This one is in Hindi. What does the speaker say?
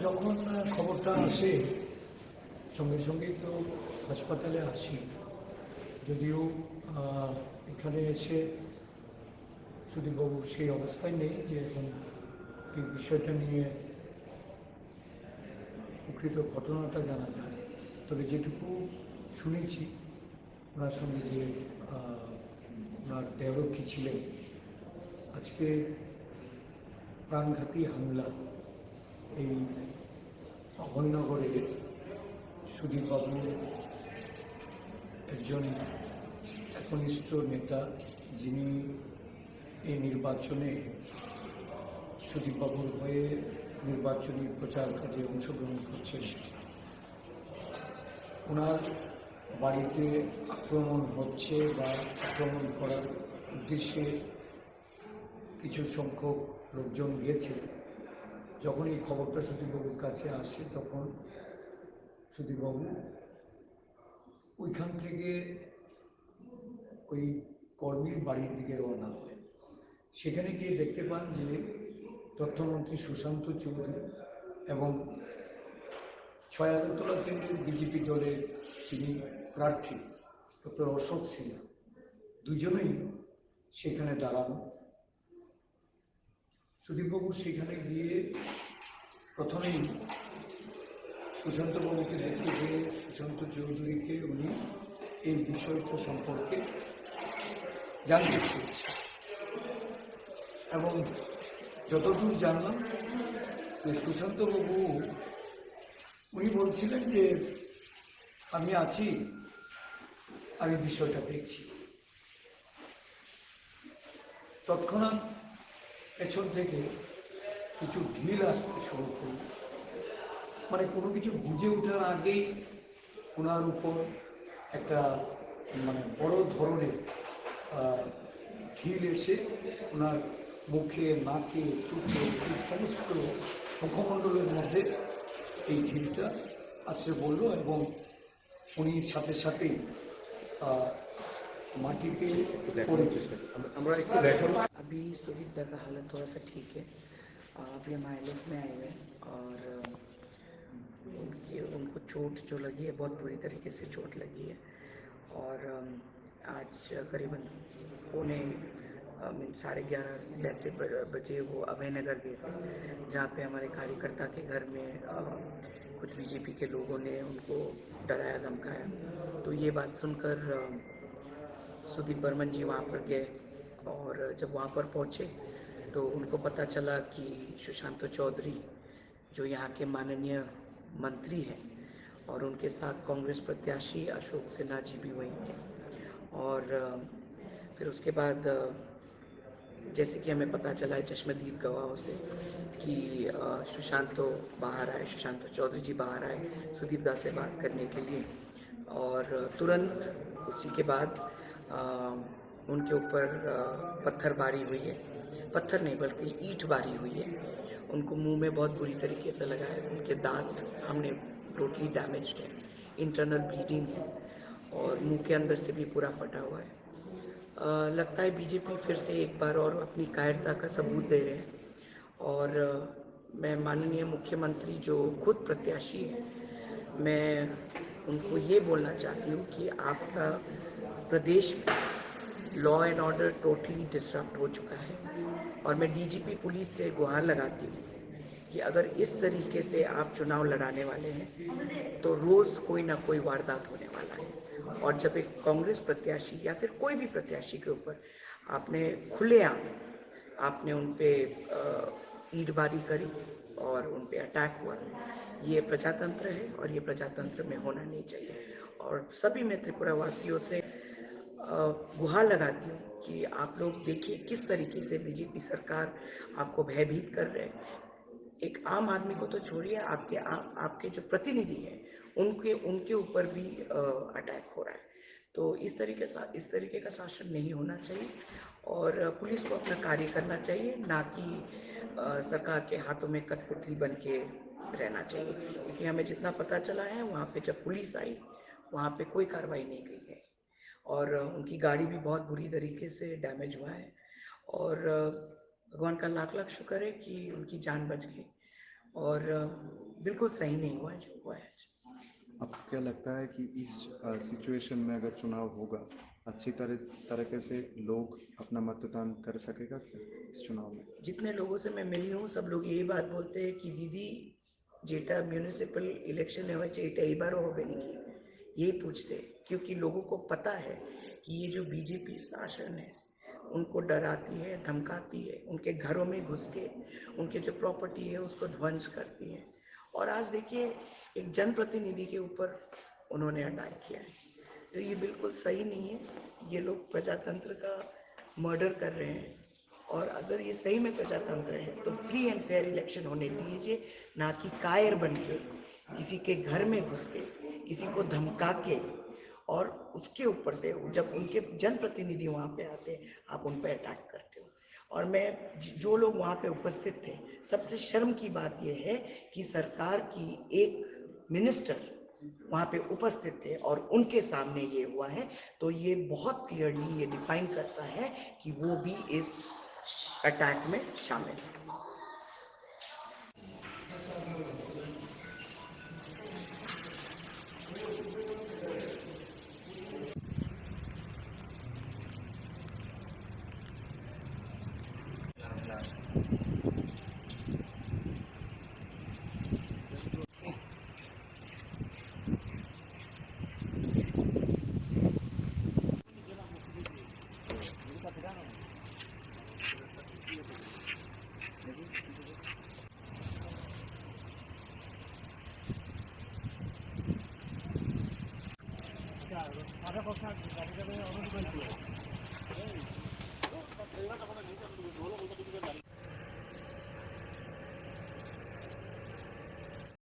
যখন খবরটা আসে সঙ্গে সঙ্গেই তো হাসপাতালে আসি, যদিও এখানে এসে সুদীপবাবু সেই অবস্থায় নেই যে এখন এই বিষয়টা নিয়ে প্রকৃত ঘটনাটা জানা যায়। তবে যেটুকু শুনেছি ওনার সঙ্গে যে ওনার দেহরক্ষী ছিলেন, আজকে প্রাণঘাতী হামলা এই অভয়নগরে সুদীপবাবু একজন একনিষ্ঠ নেতা, যিনি এই নির্বাচনে সুদীপবাবুর হয়ে নির্বাচনী প্রচার কাজে অংশগ্রহণ করছেন। ওনার বাড়িতে আক্রমণ হচ্ছে বা আক্রমণ করার উদ্দেশ্যে কিছু সংখ্যক লোকজন গিয়েছে। যখন এই খবরটা সুদীপবাবুর কাছে আসে তখন সুদীপবাবু ওইখান থেকে ওই কর্মীর বাড়ির দিকে রওনা হয়। সেখানে গিয়ে দেখতে পান যে তথ্যমন্ত্রী সুশান্ত চৌধুরী এবং ৬ আগরতলা কেন্দ্রের বিজেপি দলের যিনি প্রার্থী ডক্টর অশোক সিনহা, দুজনেই সেখানে দাঁড়ানো। সুদীপবাবু সেখানে গিয়ে প্রথমেই সুশান্তবাবুকে দেখতে গিয়ে সুশান্ত চৌধুরীকে উনি এই বিষয়টা সম্পর্কে জানতে চেয়েছে এবং যতদূর জানলাম যে সুশান্তবাবু উনি বলছিলেন যে আমি আছি, আমি বিষয়টা দেখছি। তৎক্ষণাৎ পেছন থেকে কিছু ঢিল আসতে শুরু করল, মানে কোনো কিছু বুঝে ওঠার আগেই ওনার উপর একটা মানে বড় ধরনের ঢিল এসে ওনার মুখে, নাকে, চোখে, এই সমস্ত মুখমণ্ডলের মধ্যে এই ঢিলটা আছড়ে পড়ল এবং উনি সাথে সাথেই माटी पे আমরা একটু দেখাবো। अभी सुदीप दा का हालत थोड़ा सा ठीक है। अभी हम ILS में आए हुए हैं और उनको चोट जो लगी है बहुत बुरी तरीके से चोट लगी है और आज करीबन 11:30 जैसे बजे वो अभयनगर गए थे, जहाँ पे हमारे कार्यकर्ता के घर में कुछ बीजेपी के लोगों ने उनको डराया धमकाया। तो ये बात सुनकर सुदीप बर्मन जी वहाँ पर गए और जब वहाँ पर पहुँचे तो उनको पता चला कि सुशांत चौधरी जो यहाँ के माननीय मंत्री हैं और उनके साथ कांग्रेस प्रत्याशी अशोक सिन्हा जी भी वहीं हैं। और फिर उसके बाद जैसे कि हमें पता चला है चश्मदीद गवाहों से कि सुशांत बाहर आए, सुशांत चौधरी जी बाहर आए सुदीप दा से बात करने के लिए और तुरंत उसी के बाद उनके ऊपर पत्थरबारी हुई है, पत्थर नहीं बल्कि ईंट बारी हुई है। उनको मुंह में बहुत बुरी तरीके से लगा है, उनके दांत सामने टोटली डैमेज्ड है, इंटरनल ब्लीडिंग है और मुंह के अंदर से भी पूरा फटा हुआ है। लगता है बीजेपी फिर से एक बार और अपनी कायरता का सबूत दे रहे हैं और मैं माननीय मुख्यमंत्री जो खुद प्रत्याशी है, मैं उनको ये बोलना चाहती हूँ कि आपका प्रदेश में law and order totally disturb हो चुका है और मैं डीजीपी पुलिस से गुहार लगाती हूँ कि अगर इस तरीके से आप चुनाव लड़ाने वाले हैं तो रोज़ कोई ना कोई वारदात होने वाला है। और जब एक कांग्रेस प्रत्याशी या फिर कोई भी प्रत्याशी के ऊपर आपने खुलेआम आपने उन पे ईंटबारी करी और उन पे अटैक हुआ, ये प्रजातंत्र है और ये प्रजातंत्र में होना नहीं चाहिए। और सभी मैं त्रिपुरा वासियों से गुहार लगाती हूँ कि आप लोग देखिए किस तरीके से बीजेपी सरकार आपको भयभीत कर रहे हैं। एक आम आदमी को तो छोड़िए, आपके जो प्रतिनिधि हैं उनके ऊपर भी अटैक हो रहा है। तो इस तरीके का शासन नहीं होना चाहिए और पुलिस को अपना कार्य करना चाहिए, ना कि सरकार के हाथों में कठपुतली बन के रहना चाहिए। क्योंकि हमें जितना पता चला है वहाँ पे जब पुलिस आई वहाँ पे कोई कार्रवाई नहीं की गई और उनकी गाड़ी भी बहुत बुरी तरीके से डैमेज हुआ है और भगवान का लाख लाख शुक्र है कि उनकी जान बच गई। और बिल्कुल सही नहीं हुआ है जो हुआ है। आपको क्या लगता है कि इस सिचुएशन में अगर चुनाव होगा अच्छी तरीके से लोग अपना मतदान कर सकेगा क्या इस चुनाव में? जितने लोगों से मैं मिली हूँ सब लोग यही बात बोलते हैं कि दीदी जेटा म्यूनिसिपल इलेक्शन है जेटा এই बार হবে নাকি यही पूछते हैं, क्योंकि लोगों को पता है कि ये जो बीजेपी शासन है उनको डराती है, धमकाती है, उनके घरों में घुस के उनके जो प्रॉपर्टी है उसको ध्वंस करती है। और आज देखिए एक जनप्रतिनिधि के ऊपर उन्होंने अटैक किया है, तो ये बिल्कुल सही नहीं है। ये लोग प्रजातंत्र का मर्डर कर रहे हैं, और अगर ये सही में प्रजातंत्र है तो फ्री एंड फेयर इलेक्शन होने दीजिए, ना कि कायर बन के किसी के घर में घुस के किसी को धमका के, और उसके ऊपर से जब उनके जनप्रतिनिधि वहाँ पे आते हैं आप उन पर अटैक करते हो। और मैं जो लोग वहाँ पे उपस्थित थे, सबसे शर्म की बात यह है कि सरकार की एक मिनिस्टर वहाँ पे उपस्थित थे और उनके सामने ये हुआ है, तो ये बहुत क्लियरली ये डिफाइन करता है कि वो भी इस अटैक में शामिल है।